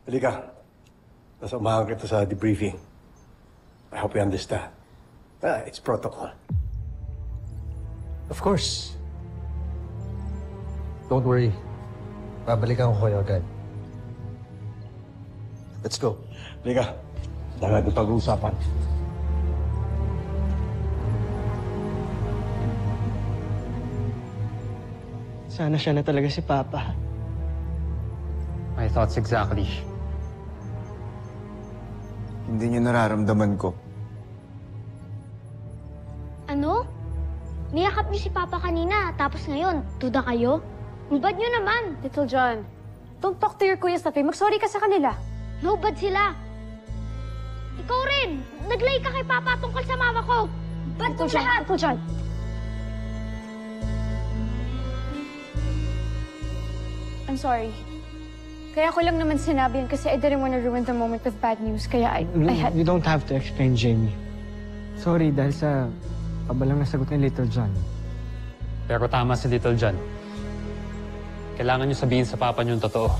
Halika. Nasamahan kita sa debriefing. I hope you understand. It's protocol. Of course. Don't worry. Babalikan ko kayo agad. Let's go. Halika. Dami natin pag-uusapan. Sana siya na talaga si Papa. My thoughts exactly. Hindi niyo nararamdaman ko. Ano? Niyakap niyo si Papa kanina, tapos ngayon, duda kayo? Ang bad niyo naman. Little John, don't talk to your kuya Safi. Mag-sorry ka sa kanila. No bad sila. Ikaw rin! Naglay ka kay Papa tungkol sa mama ko. Bad Little mo John, lahat! Little John. I'm sorry. Kaya ko lang naman sinabi yan kasi I didn't want to ruin the moment with bad news. Kaya I had... You don't have to explain, Jamie. Sorry dahil sa kabalang nasagot ni Little John. Pero tama si Little John. Kailangan niyo sabihin sa papa niyo yung totoo.